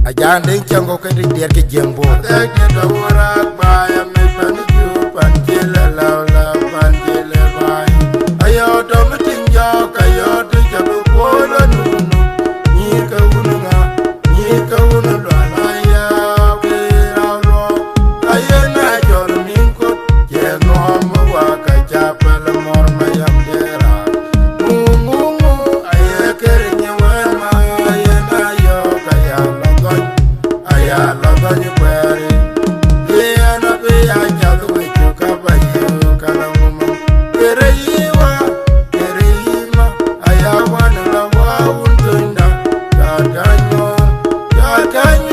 Ajan ding chango ke dir ke jembo. Tek ni Dabora ba ya me pan ju pan jele la la pan jele ba. Ayo do mitin yo kayo ti jabu ko la nu. Ni ka unga ni ka unu la la ya we ra ro. Ayo na jor min ko je no mo wa ka ja pa la mor ma yam dera. Mu ayo kere ni wa ma ayo na yo ka ya la go. Aya la go ni Kuer. Ye na be ya ja do we ka ba yo ka la mo. Kere yiwa kere yima aya wa na la wa undunda. Ya ganyo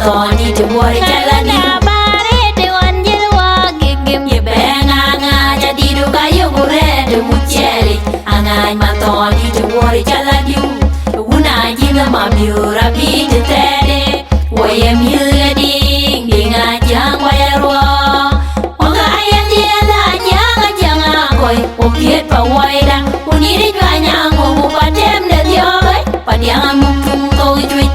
matoni te bori jalani bare te wanjil wa gigim ye benga nga jadi du kayu gure de mucheli angai matoni te bori jalani una jinga mamiura bi te tede waye miule ding dinga jang waye ro oga ayen dia la janga koi okiet pa waida uniri jwanya ngo patem de diobai padiang mukung to jui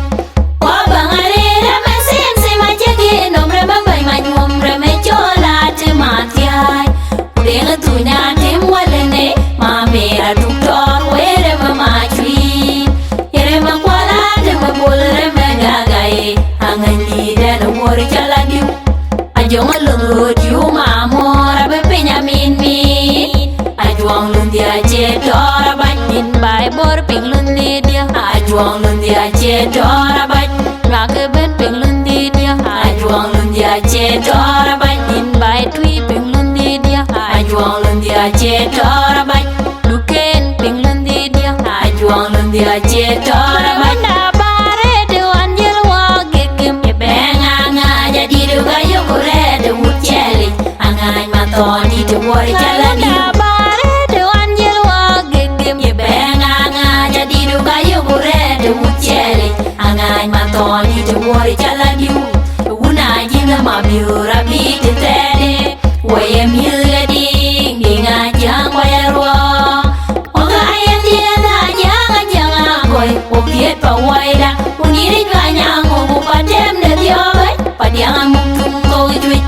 wa bangare rame sense majegi nombre babai manyum rame chola te matiai udenga tunya tem walene ma mera duktor were mama chui yere makwala de mabole megagai angani de no wori jaladi ajong lungu diu mamora be penyamin mi ajuang lundi aje dora batin bai bor ping lundi dia ajuang lundi aje dora bat rak ben ping lundi dia ajuang lundi aje dora batin bai tui ping lundi dia ajuang lundi aje dora bat luken ping lundi dia ajuang lundi aje dora bat na bare de wanjil wa gegem ye benga nga jadi du gayo kure de mucheli angai matoni de wori jalani matoni te wori jalani una jinga mamiura bi te tede waye miule ding dinga jang waye ro oga ayen dia la janga koi okiet pa waida uniri jwanya ngo patem de diobai padiang mukung to jui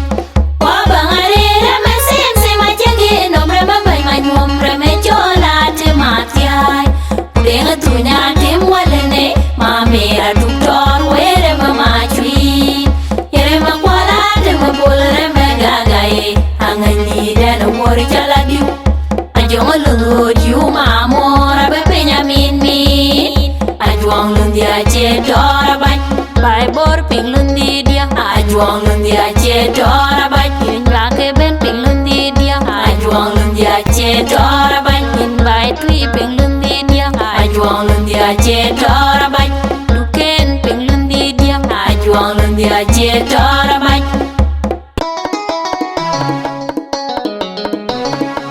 wa bangare rame sense majegi nombre babai manyum rame chola te matiai udenga tunya tem walene ma mera duktor were mama chui yere makwala de mabole megagai angani de no wori jaladi ajong lungu diu mamora be penyamin mi ajuang lundi aje dora bat bai bor ping lundi dia ajuang lundi aje dora bat yin rake ben ping lundi dia ajuang lundi aje dora bat yin bai tui ping lundi dia ajuang lundi aje dora bat luken ping lundi dia ajuang lundi aje dora bat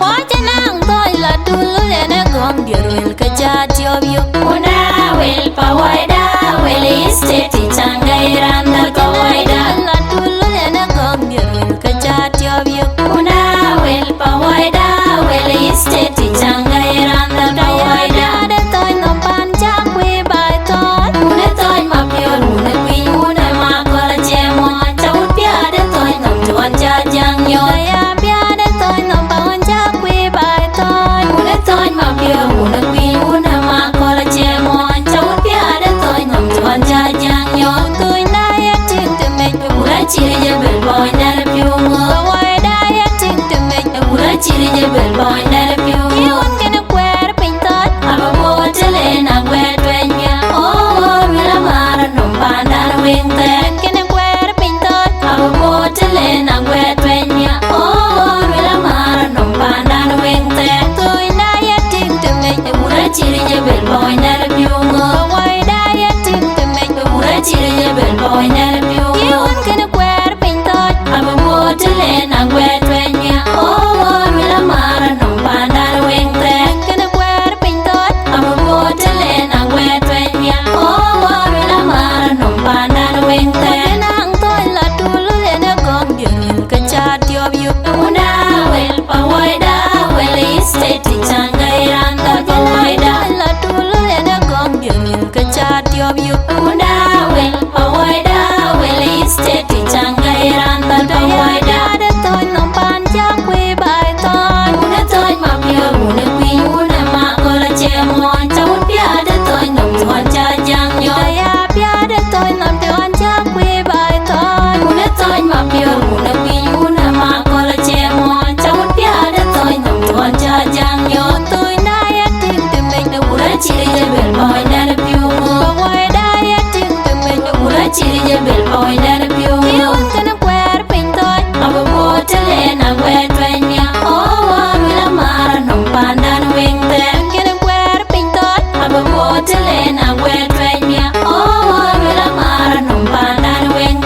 wajanang toy la dulu lena gong dia ruil kejat jobyo una wel pawaida wel isteti changai randa kawaida la dulu lena gong dia ruil kejat jobyo una wel pawaida wel isteti changai randa kawaida de toy no panja kwe bai toy una toy mapion una kwi una ma kola chemo chaut pia de toy no tuan cha jang yo ya pia de toy no panja kwe bai toy una toy mapion una kwi una ma kola chemo chaut pia de toy no tuan cha jang yo tôi na ya ting to make ura chiri je bel boy na le pyungo wai da ya ting to make ura chiri je bel boy na le pyungo you want to Kuer pin tot aba bo tele na Kuer twenya oh mira mara no panda no wente kene Kuer pin tot aba bo tele na Kuer twenya oh mira mara no panda no wente tôi na ya ting to make ura chiri je bel boy na le pyungo wai da ya ting to make ura chiri je bel boy na le pyungo you want to Kuer pin tot aba bo tele na Kuer twenya oh mira mara no panda no wente kene Kuer pin tot aba bo tele na Kuer twenya oh mira mara no panda no wente nang toy la dulu lena gong dia ruil kejat jobyo una wel pawaida wel isteti changai randa kawaida la dulu lena gong dia ruil kejat jobyo una wel pawaida wel isteti changai randa kawaida de toy no panja kwe bai toy una toy mapio una kwi una ma kola chemo chaut pia de toy no tuan cha jang yo ya pia de toy no tuan cha kwe bai toy una toy mapio una kwi una ma kola chemo chaut pia de toy no tuan cha jang yo tôi na ya ting to make ura chiri je bel boy na le pyungo wai da ya ting to make ura chiri je bel boy na le pyungo you want to Kuer pin tot aba bo tele na Kuer twenya oh mira mara no panda no wente kene Kuer pin tot aba bo tele na Kuer twenya oh mira mara no panda no wente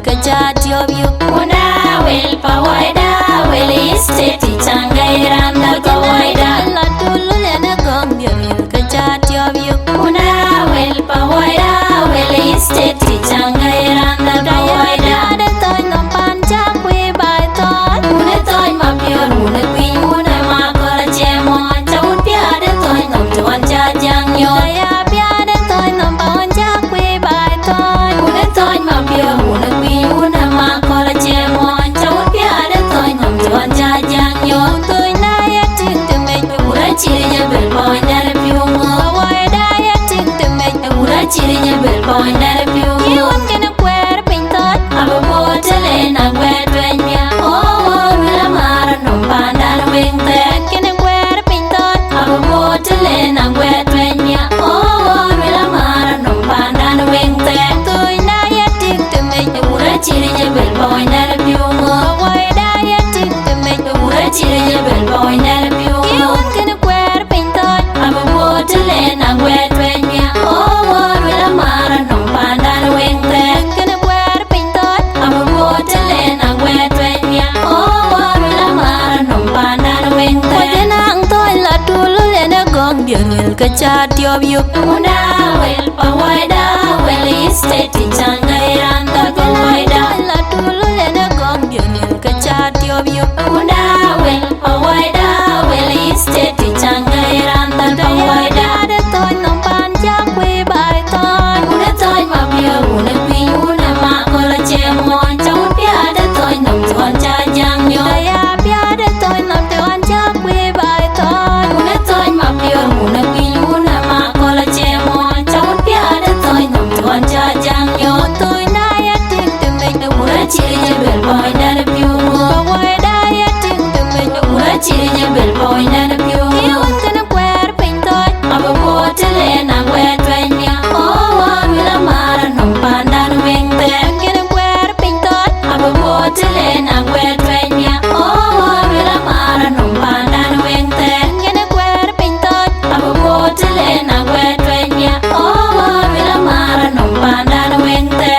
kajat yob yu. Una wel pa waida wel isteti changairan dal ka waida. La dulu lena gong dirwel kajat yob yu. Una wel pa waida wel isteti changairan dal ka waida. Ada toy nompan jakwe bai toy. Una toy mapior una queen una makola chemo. Chawun piada toy nom tuan jajang yo. Daya piada toy nompan jakwe bai toy. Una toy mapior una queen una makola chemo. Chawun piada toy nom tuan jajang yo. Toy na ya ting to make me ura chiri ya bel boy na le piungo. Why da ya ting to make me ura chiri ya bel boy na le piungo. You want gonna Kuer pintot. Aba botele na wet wenya. Oh, wila mara no panda no wingte. Gonna Kuer pintot. Aba botele na wet wenya. Oh, wila mara no panda no wingte. Toy na ya ting to make me ura chiri ya bel boy na le piungo. Why da ya ting to make me ura chiri ya bel boy na le piungo. You want gonna Kuer pintot. Aba botele na wet wenya. Oh, wila mara no panda no wingte. Gonna Kuer pintot. Aba botele na wet wenya. Oh, wila mara no panda no wingte. Wajana ang toy la dulu lena gong dirwel kajat yob yu. Una wel pa waida wel isteti changairan dal ka waida. La dulu lena gong dirwel kajat yob yu. Una wel pa waida wel isteti changairan dal ka waida. Ada toy nompan jakwe bai toy. Una toy mapia una queen una makola chemo. Chawun piada toy nom tuan jajang yo. Daya piada toy nom tuan jakwe bai toy. Una toy mapia una queen una makola chemo. Chawun piada toy nom tuan jajang yo. Toy na ya ting to make the ura chiri ya bel boy na le piungo. Why da ya ting to make the ura chiri ya bel boy na le piungo. You want gonna Kuer pintot. Aba botele na wet wenya. Oh, wila mara no panda no wingte. Gonna Kuer pintot. Aba botele na wet wenya. Oh, wila mara no panda no wingte. Gonna Kuer pintot. Aba botele na wet wenya. Oh, wila mara no panda no wingte.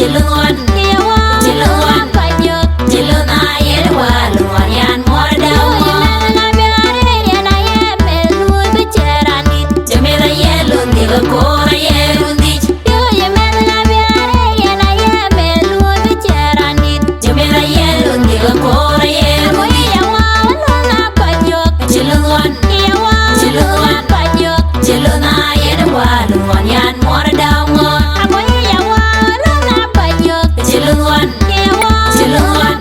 Chilungan Yawa Chilungan Pajok Chiluna Yerwa Luan Yan Mordawa Yemena Biare Yana Yemelu Bicherani Jamila Yelu Niga Kora Yerundi Yo Yemena Biare Yana Yemelu Bicherani Jamila Yelu Niga Kora Yerundi Yawa Luna Pajok Chilungan Yawa Chilungan Pajok Chiluna Yerwa Luan Yan Mordawa Chilungan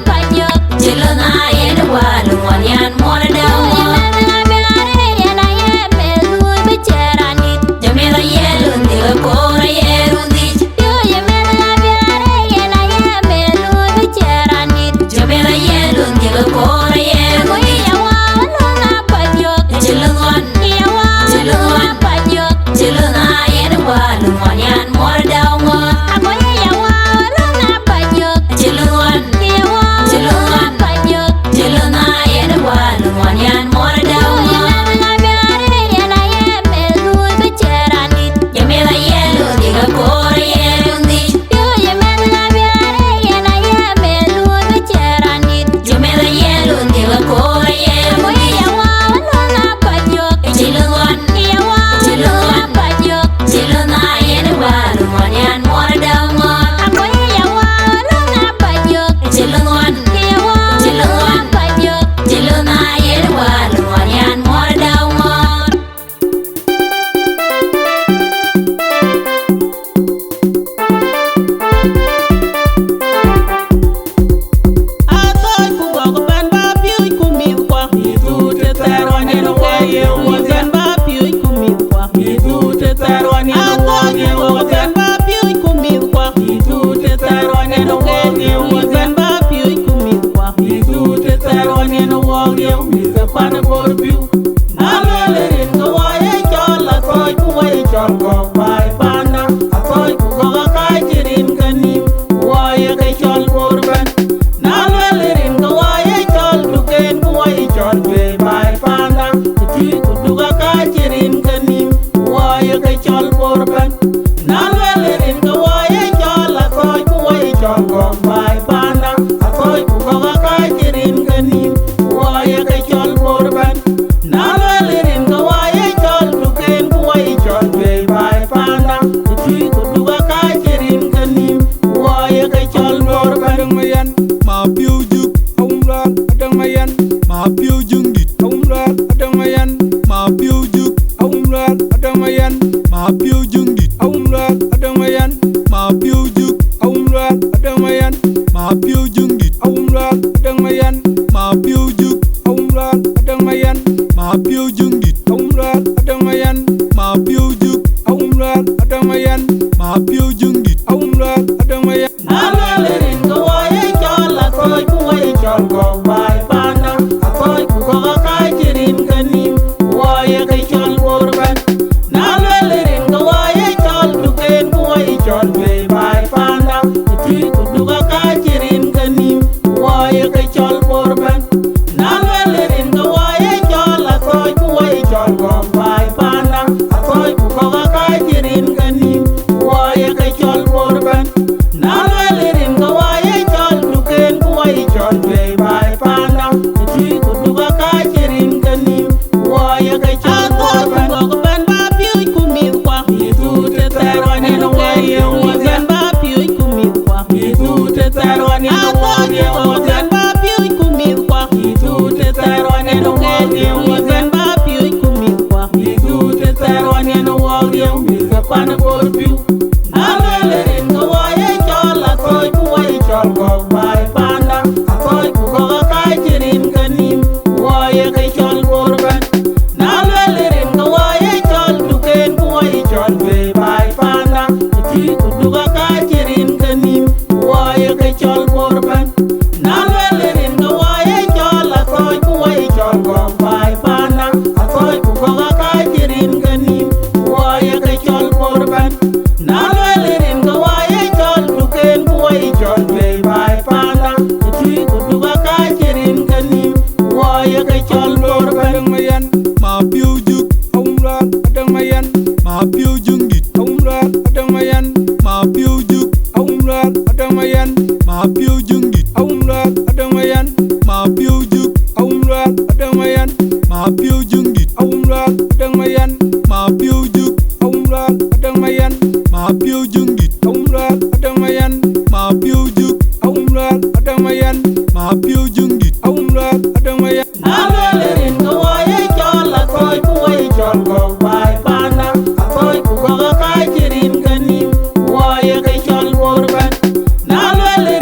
Pajok Chiluna Yerwa Luan Yan Mordawa Yemena Biare Yana Yemelu Bicherani Jamila Yelu Niga Kora Yerundi Yo Yemena Biare Yana Yemelu Bicherani Jamila Yelu Niga Kora Yerundi Yawa Luna Pajok Chilungan Yawa Chilungan Pajok Chiluna Yerwa Luan Yan Mordawa Chilungan Yawa Chilungan Pajok Chiluna Yerwa Luan Yan Mordawa Yemena Biare Yana Yemelu Bicherani Jamila Yelu Niga Kora Yerundi Yo Yemena Biare Yana Yemelu Bicherani Jamila Yelu Niga Kora Yerundi Yawa Luna Pajok Chilungan Yawa Chilungan Pajok Chiluna Yerwa Luan Yan Mordawa Chilungan Yawa Chilungan Pajok Chiluna Yerwa Luan Yan Mordawa Atoy ku gogo ban ba piu ku mi kwa itu te tarwan no wa ye wo ban ba piu ku mi kwa itu te tarwan no wa ye wo ban ba piu ku mi kwa itu te tarwan no wa ye wo ban ba piu ku mi kwa itu te tarwan no wa ye mi ka pan por piu alele rin ko wa ye chol atoy ku wa ye chol go bai pana atoy ku gogo ka jirin kanim wa ye ka chol por ban Nalwelerin ka waye chol duken ku waye chol be bai panda Kuti kuduga ka chirin kanim waye ka chol porban Nalwelerin ka waye chol asoy ku waye chol gom bai panda Asoy ku goga ka chirin kanim waye ka chol porban Nalwelerin ka waye chol duken ku waye chol be bai panda Kuti kuduga ka chirin kanim waye ka chol porban Mayan ma piu juk aumlan adang mayan ma piu jung dit aumlan adang mayan ma piu juk aumlan adang mayan ma piu jung dit aumlan adang mayan ma piu juk aumlan adang mayan ma piu jung dit aumlan adang mayan ma piu juk aumlan adang mayan ma piu jung dit aumlan adang mayan ma piu juk aumlan adang mayan ma piu jung dit aumlan adang mayan Nalwelerin ka waye chol asoy ku waye chol go bai panda Asoy ku goga ka chirin kanim waye ka chol porban Nalwelerin ka waye chol duken ku waye chol be bai panda Kuti kuduga ka chirin kanim waye ka chol porban Nalwelerin ka waye chol asoy ku waye chol go bai panda Asoy ku goga ka chirin kanim waye ka chol porban Nalwelerin ka waye chol duken ku waye chol be bai panda Kuti kuduga ka chirin kanim waye ka chol porban Gogo ban ba piu ku mi kwa itu te tarwane no waye wo ban ba piu ku mi kwa itu te tarwane no waye wo ban ba piu ku mi kwa itu te tarwane no waye wo ban ba piu ku mi kwa itu te tarwane no waye mi ka pan por piu Nalwelerin ka waye chol asoy ku waye chol go bai panda Asoy ku goga ka chirin kanim waye ka chol porban Nalwelerin ka waye chol duken ku waye chol be bai panda Kuti kuduga ka chirin kanim waye ka chol porban Nalwelerin ka waye chol asoy ku waye chol go bai panda Asoy ku goga ka chirin kanim waye ka chol porban adang mayan ma piu jung dit awum lal adang mayan ma piu juk awum lal adang mayan ma piu jung dit awum lal adang mayan ma piu juk awum lal adang mayan ma piu jung dit awum lal adang mayan ma piu juk awum lal adang mayan ma piu jung dit awum lal adang mayan Nalwelerin ka waye chol la koy ku waye chol go bai pana koy ku go ka jirin kanim waye ka chol borban Nalwelerin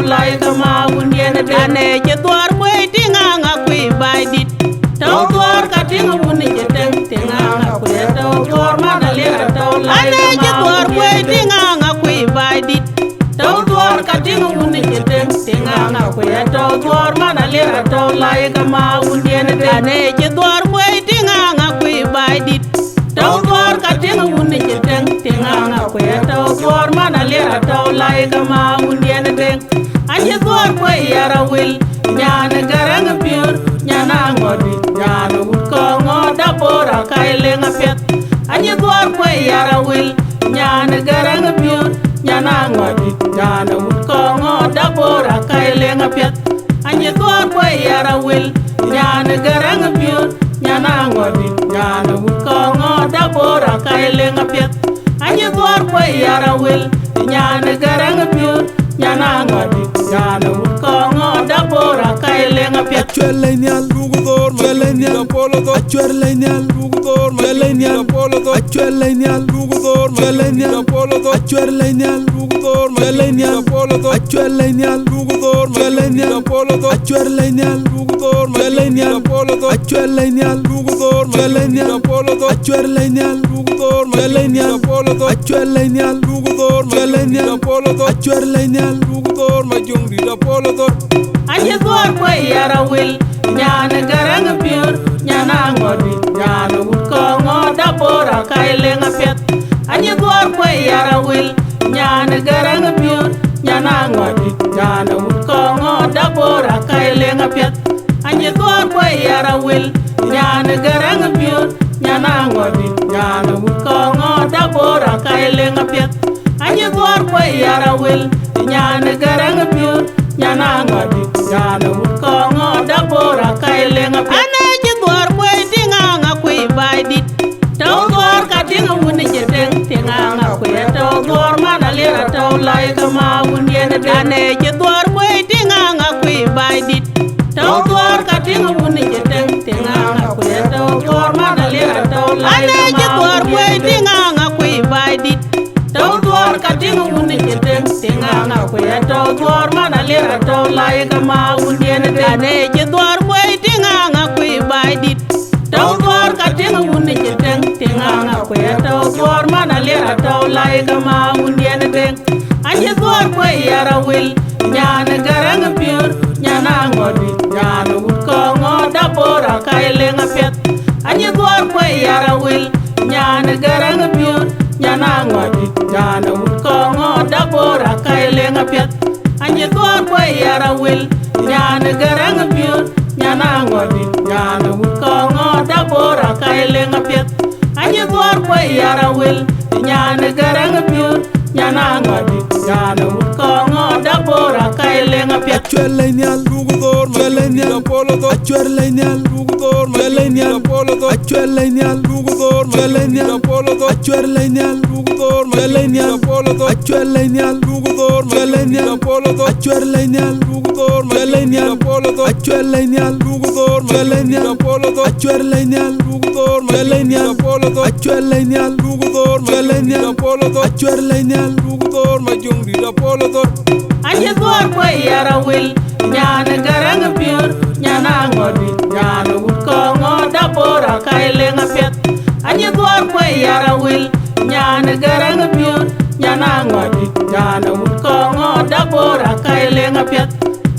lai kama wundiene de ane je twar kwe tinga nga kwe bai dit tau twar ka tinga wuni je teng tinga nga kwe tau twar mana lera tau lai ane je twar kwe tinga nga kwe bai dit tau twar ka tinga wuni je teng tinga nga kwe tau twar mana lera tau lai kama wundiene de ane je twar kwe tinga nga kwe bai dit tau twar ka tinga wuni je teng tinga nga kwe tau twar mana lera tau lai kama wundiene de anye twar kwe yara wil nyana garang pur nyana ngodi nyana wukongo Dabora kailenga pet anye twar kwe yara wil nyana garang pur nyana ngodi nyana wukongo Dabora kailenga pet anye twar kwe yara wil nyana garang pur nyana ngodi nyana wukongo Dabora kailenga pet anye twar kwe yara wil nyana garang pur nyana ngodi nyana wukongo Dabora kailenga pet Chwelenial Rugudor Chwelenial Apollo Chwelenial Rugudor Chwelenial Apollo Chwelenial Rugudor Chwelenial Apollo Chwelenial Rugudor Chwelenial Apollo Chwelenial Rugudor Chwelenial Apollo Chwelenial Rugudor Chwelenial Apollo Chwelenial Rugudor Chwelenial Apollo Chwelenial Rugudor Chwelenial Apollo Chwelenial Rugudor Chwelenial Apollo Chwelenial Rugudor Majungdi Apollo anye twar kwe yara wil nyana garang pur nyana ngodi nyana wukongo Dabora kailenga pet anye twar kwe yara wil nyana garang pur nyana ngodi nyana wukongo Dabora kailenga pet anye twar kwe yara wil nyana garang pur nyana ngodi nyana wukongo Dabora kailenga pet anye twar kwe yara wil nyana garang pur nyana ngodi nyana wukongo Dabora kailenga pet ane je twar kwe tinga nga kwe bai dit tau twar ka tinga wuni je teng tinga nga kwe tau twar mana lera tau lai kama wundiene de ane je twar kwe tinga nga kwe bai dit tau twar ka tinga wuni je teng tinga nga kwe tau twar mana lera tau lai ane je twar kwe tinga nga kwe bai dit tau twar ka tinga wuni je teng tinga nga kwe tau twar mana lera tau lai kama wundiene de ane je twar kwe tinga nga kwe bai dit tau twar ka tinga wuni je teng tinga nga kwe tau twar mana lera tau lai kama wundiene de anye twar kwe yara wil nyana garang pur nyana ngodi nyana wukongo Dabora kailenga pet anye twar kwe yara wil nyana garang pur nyana ngodi nyana wukongo Dabora kailenga pet anye twar kwe yara wil nyana garang pur nyana ngodi nyana wukongo Dabora kailenga pet anye twar kwe yara wil nyana garang pur nyana ngodi nyana wukongo Dabora kailenga pet Chwelenial Rugudor Chwelenial Apollo Chwelenial Rugudor Chwelenial Apollo Chwelenial Rugudor Chwelenial Apollo Chwelenial Rugudor Chwelenial Apollo Chwelenial Rugudor Chwelenial Apollo Chwelenial Rugudor Chwelenial Apollo Chwelenial Rugudor Chwelenial Apollo Chwelenial Rugudor Chwelenial Apollo Chwelenial Rugudor Chwelenial Apollo Chwelenial Rugudor Majungdi Apollo anye twar kwe yara wil nyana garang pur nyana ngodi nyana wukongo Dabora kailenga pet anye twar kwe yara wil nyana garang pur nyana ngodi nyana wukongo Dabora kailenga pet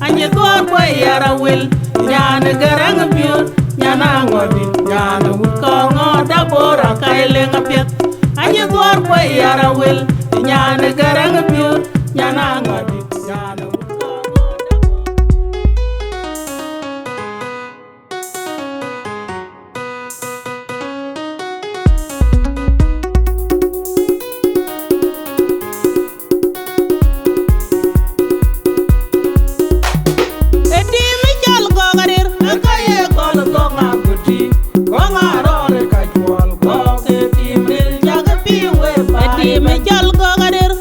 anye twar kwe yara wil nyana garang pur nyana ngodi nyana wukongo Dabora kailenga pet anye twar kwe yara wil nyana garang pur nyana ngodi nyana me jal go gadir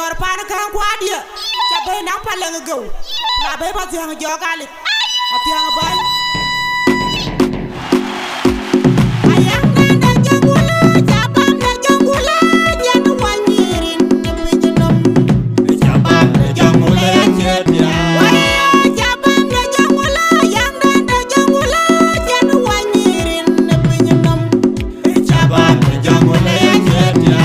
Dabora pan kan kwa dia cha be na pale ngau la be ba tiang jogali atiang bay ayang nanda jangula jabam na jangula jan wanyirin bijinom jabam na jangula jetia jabam na jangula yang nanda jangula jan wanyirin bijinom jabam na jangula jetia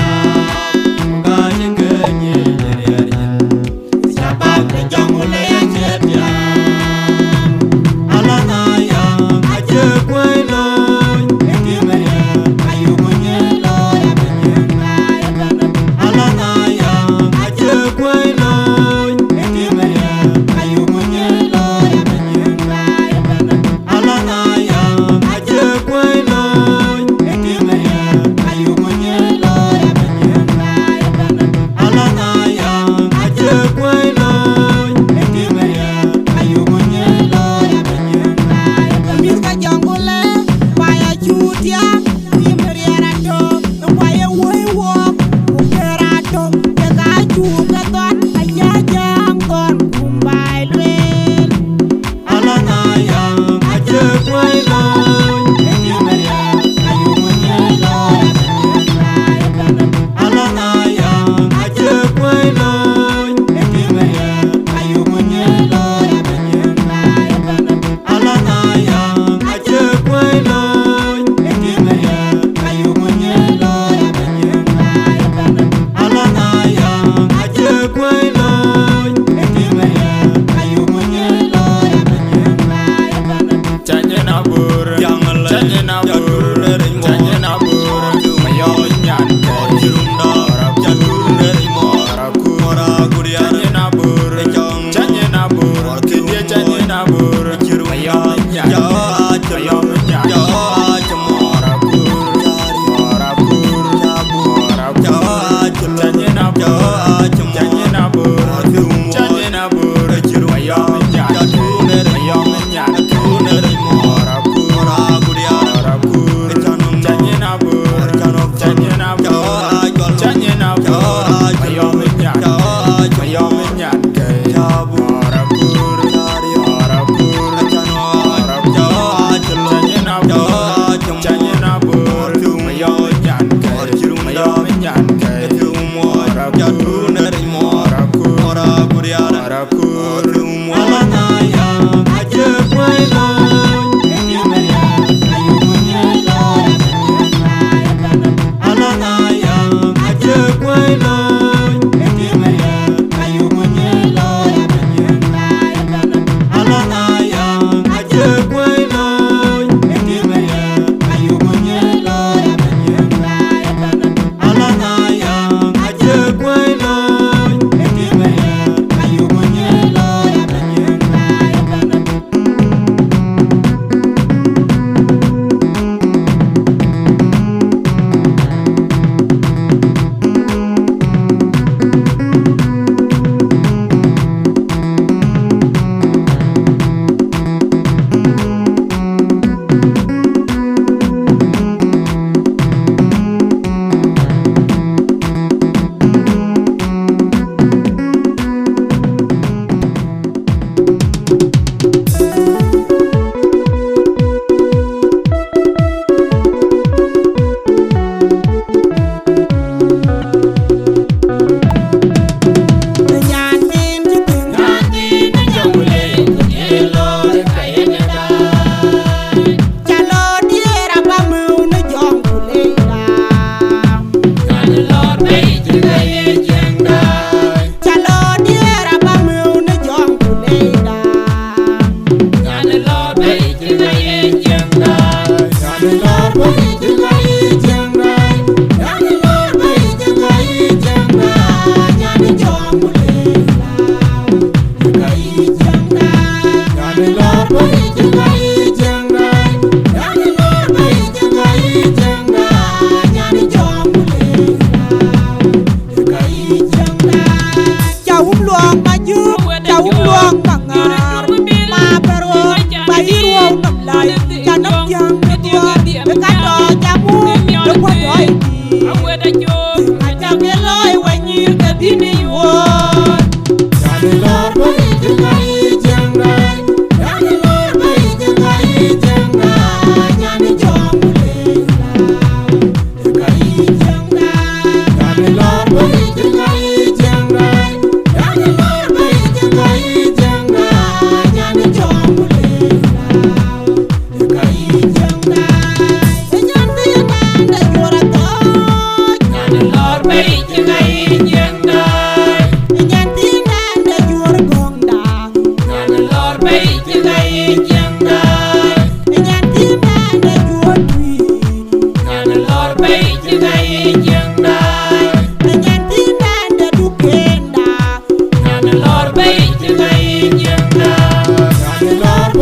Dini wo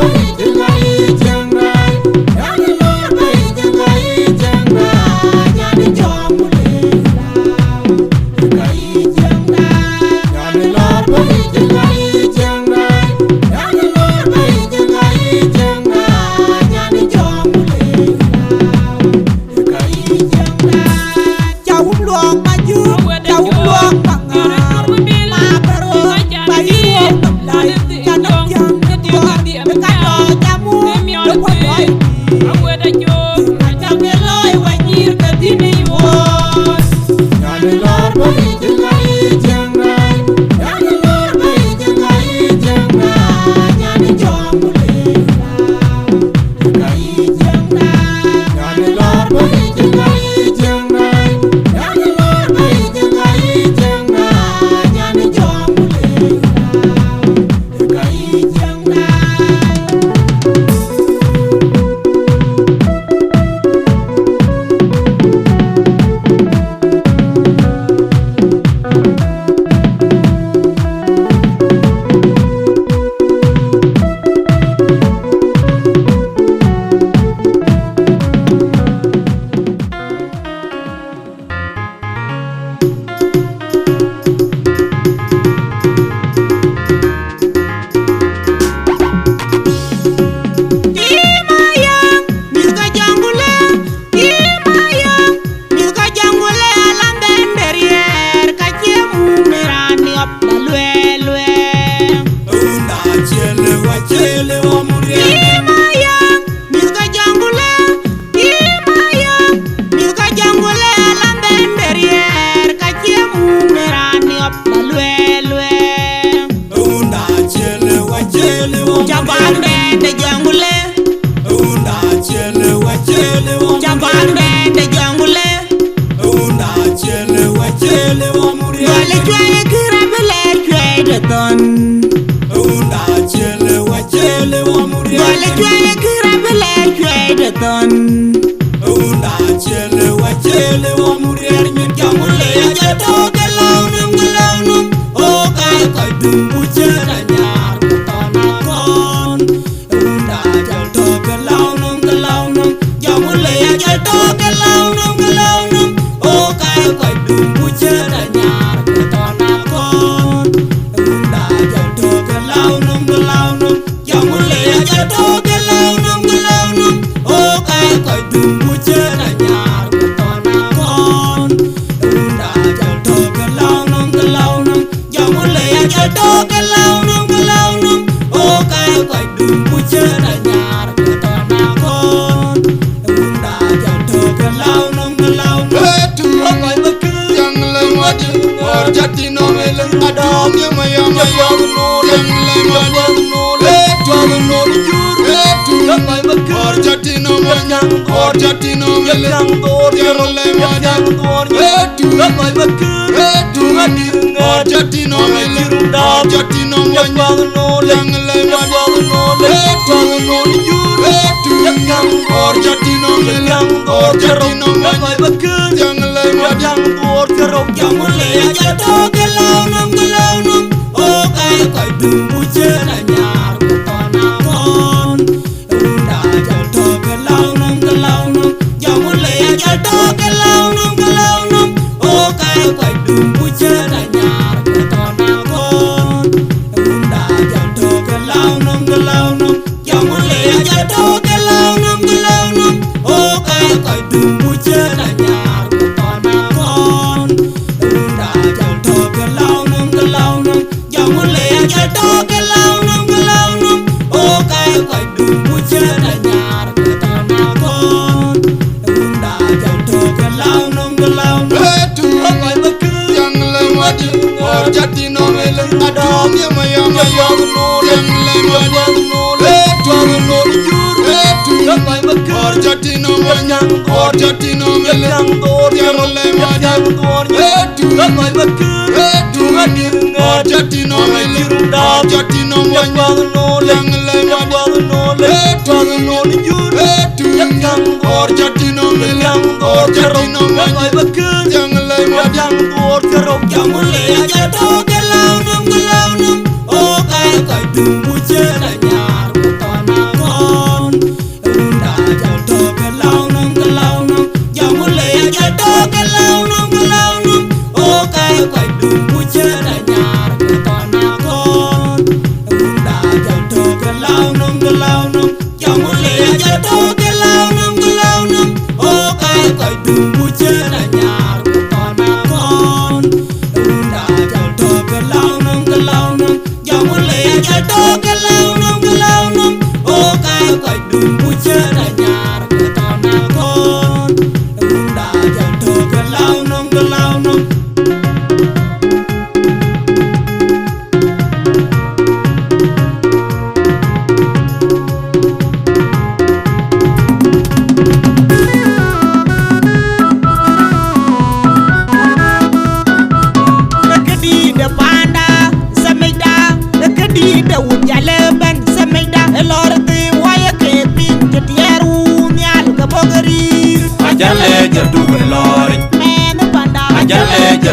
Oh,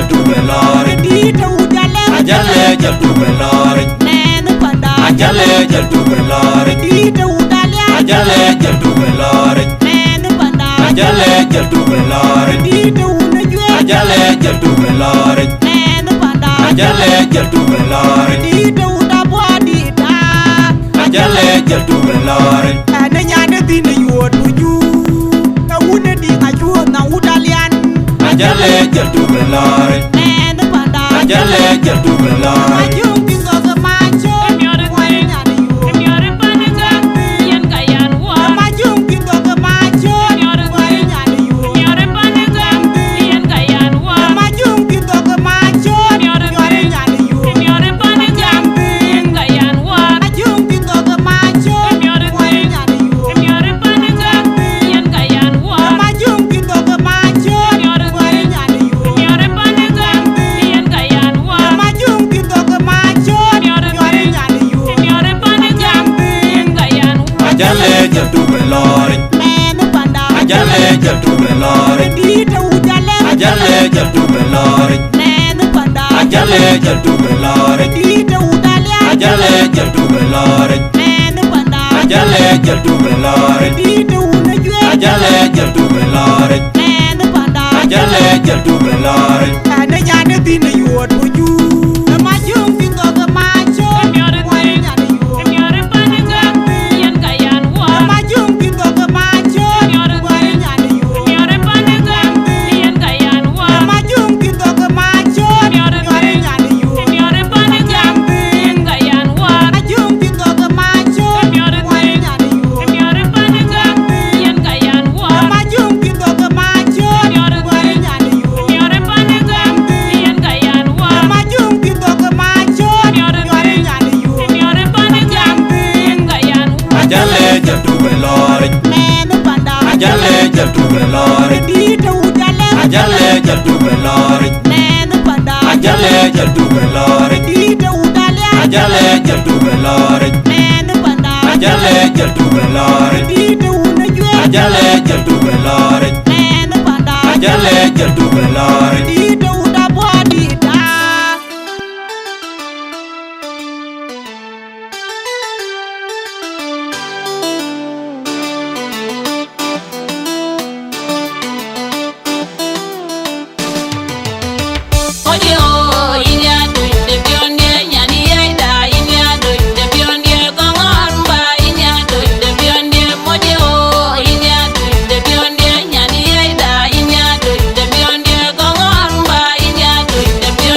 jaltu belore Dita udale ajale jaltu belore Nenu panda ajale jaltu belore Dita udale ajale jaltu belore Nenu panda ajale jaltu belore Dita unajwe ajale jaltu belore Nenu panda ajale jaltu belore Dita udabwa dita ajale jaltu belore Ana nyane dina yuot buju Na une di ajuo na udalian ajale jaltu belore Nenu panda ajale jaltu belore Ajung bingo ke macho Wale nyane yuot Majung bingo ke macho Wale nyane yuot Majung bingo ke macho Wale nyane yuot Ajung bingo ke macho Wale nyane yuot Majung bingo ke macho Wale nyane yuot Majung bingo ke macho Wale nyane yuot ajale jaltu belore Menu panda ajale jaltu belore Dita udale ajale jaltu belore Menu panda ajale jaltu belore Dita udale ajale jaltu belore Menu panda ajale jaltu belore Dita unajwe ajale jaltu belore Menu panda ajale jaltu belore Ana nyane dina yuot buju Majung bingo ke macho Wale nyane yuot Majung bingo ke macho Wale nyane yuot Majung bingo ke macho Wale nyane yuot Majung bingo ke macho Wale nyane yuot Majung bingo ke macho Wale nyane yuot Majung bingo ke macho Wale nyane yuot ajale jaltu belore Menu panda ajale jaltu belore Dita udale ajale jaltu belore Menu panda ajale jaltu belore Dita udale ajale jaltu belore Menu panda ajale jaltu belore Dita unajwe ajale jaltu belore Menu panda ajale jaltu belore Dita udabwa dita Bionde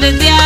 Yeah.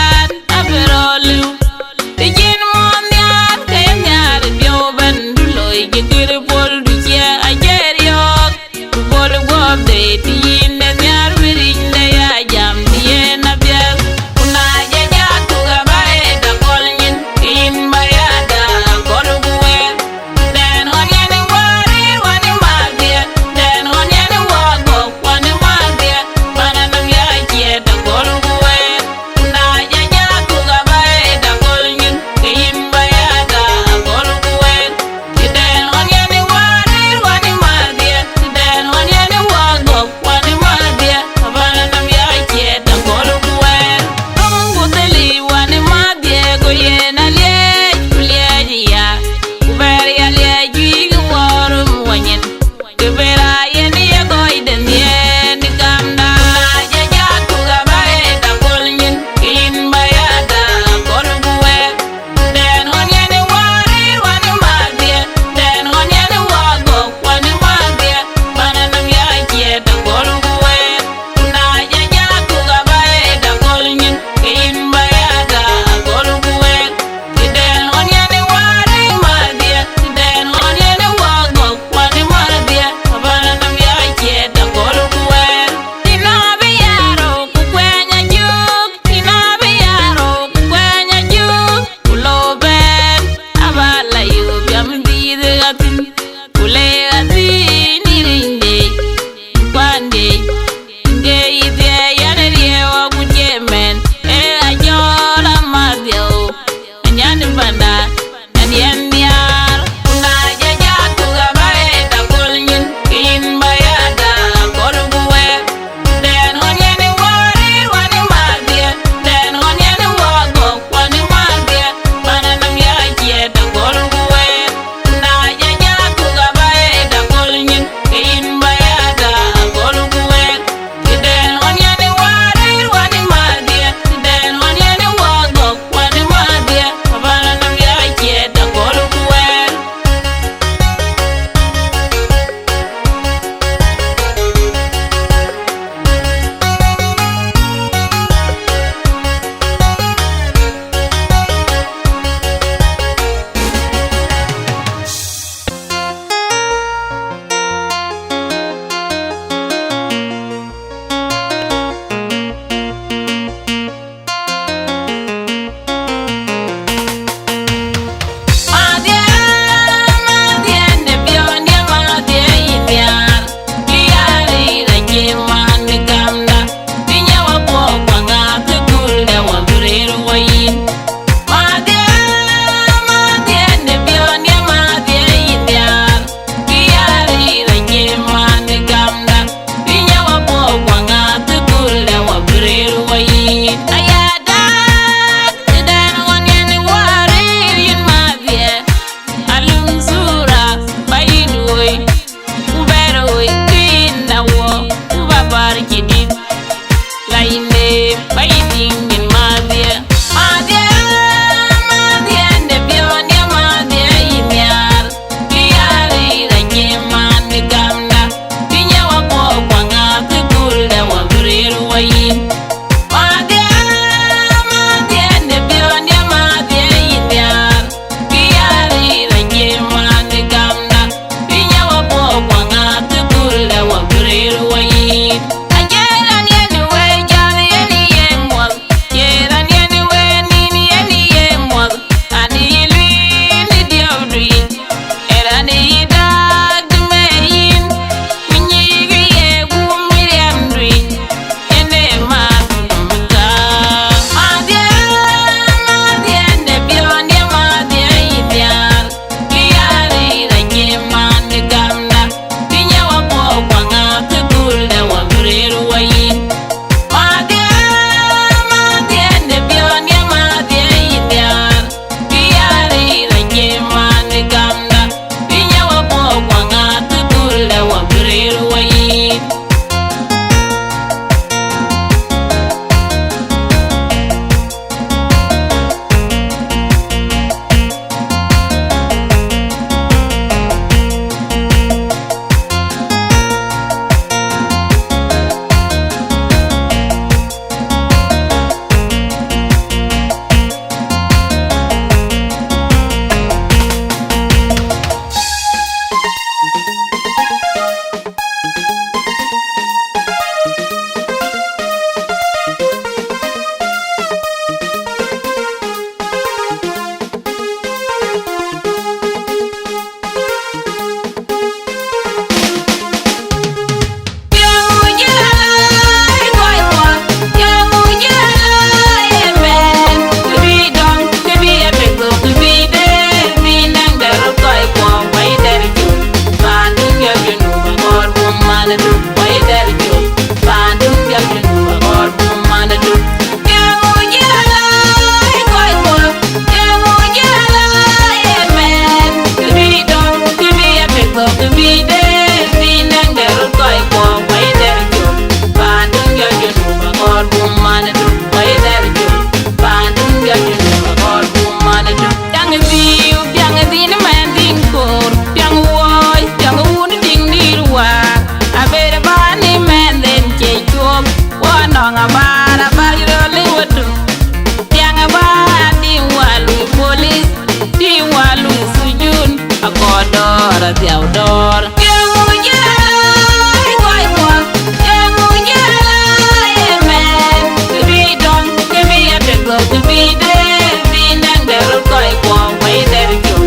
to be there, be nang the koi kwa way there you.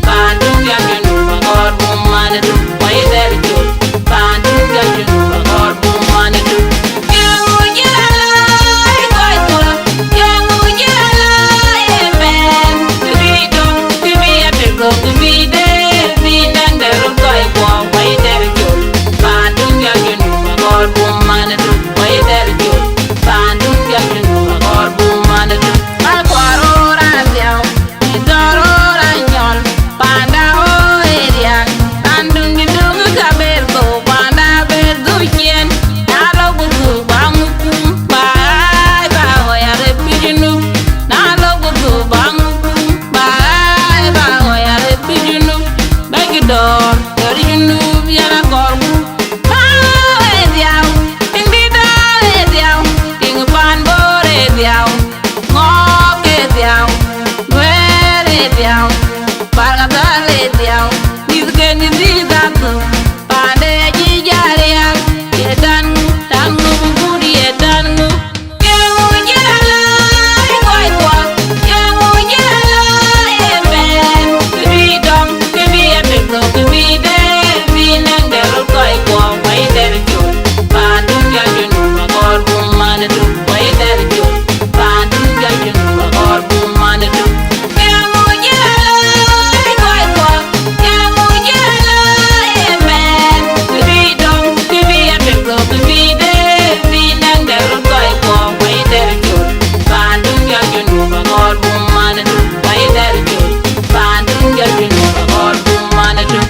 Pandu ya you know God woman do way there you. Pandu ya you know God woman do. Yang ujala koi kwa, yang ujala amen. To be done, to be a big go to be there, be nang the koi kwa way there you. Pandu ya you know God woman do way there you. Pandu ya you know God woman do. Alquaro raziao, idoro ranyol, panda o eria, pandu ngidungu kabelko, panda bedu chen, nalo budu bangukum, bye bye hoya repijunu, nalo budu bangukum, bye bye hoya repijunu, bagidor, yorjunu biara korbu, bao ediao, tingido ediao, tingupan bor ediao. Ngok ediao, nuer ediao, bargatal ediao, nizken nizidatu, pande jijariak, yedangu, tangu buguri yedangu. Yengu jala, koi kwa, yengu jala, amen. Kubidong, kubi ebeko, kubide, binang deru koi kwa, wai deru jol. Padung ya junu, magor bumane du, wai deru jol. Padung ya junu, magor bumane du. Yengu jala, koi kwa, yengu jala, amen. Kubidong, kubi ebeko, kubide, binang deru koi kwa, wai deru jol. Padung ya junu, magor bumane du, wai deru jol. Padung ya junu, magor bumane du.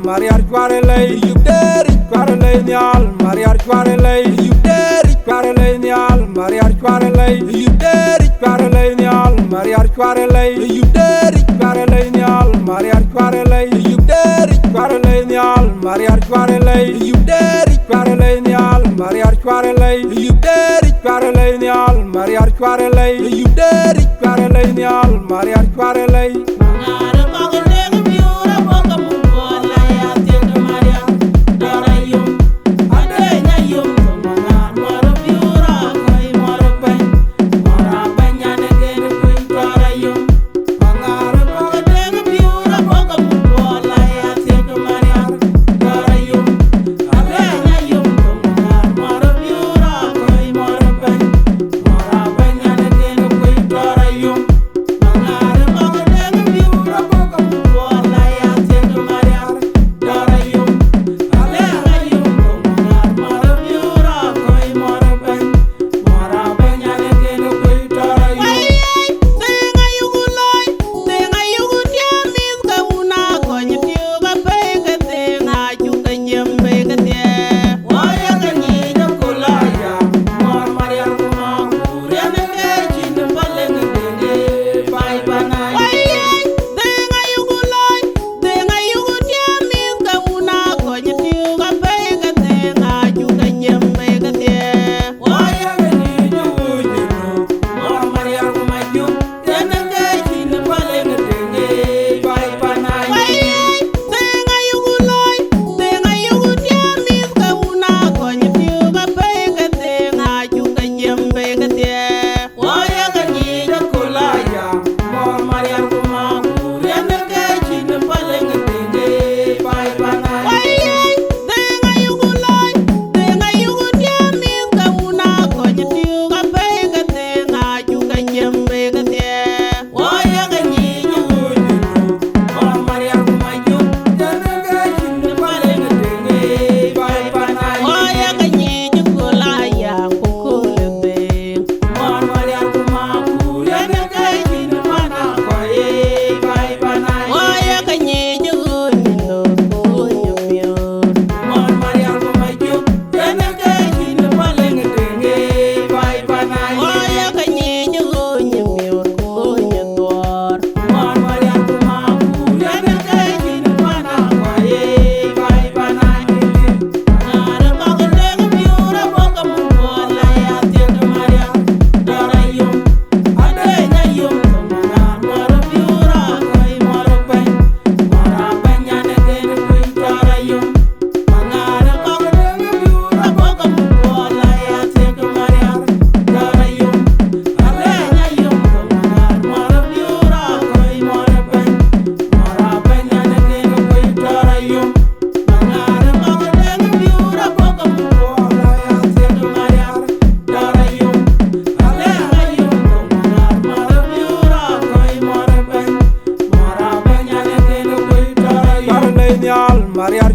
Mariar Quarelay, you dare Quarelay Nial, Mariar Quarelay, you dare Quarelay Nial, Mariar Quarelay, you dare Quarelay Nial, Mariar Quarelay, you dare Quarelay Nial, Mariar Quarelay, you dare Quarelay Nial, Mariar Quarelay, you dare Quarelay Nial, Mariar Quarelay, you dare Quarelay Nial, Mariar Quarelay, you dare Quarelay Nial, Mariar Quarelay. Bola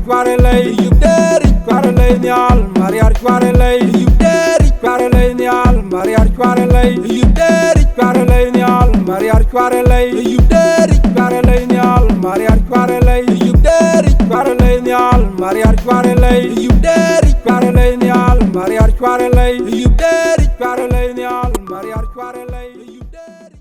Quarelay, you dare it, Quarelay, Nial, Maria Quarelay, you dare it, Quarelay, Nial, Maria Quarelay, you dare it, Quarelay, Nial, Maria Quarelay, you dare it, Quarelay, Nial, Maria Quarelay, you dare it, Quarelay, Nial, Maria Quarelay, you dare it, Quarelay, Nial, Maria Quarelay, you dare it, Quarelay, Nial, Maria Quarelay, you dare it.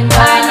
Bye.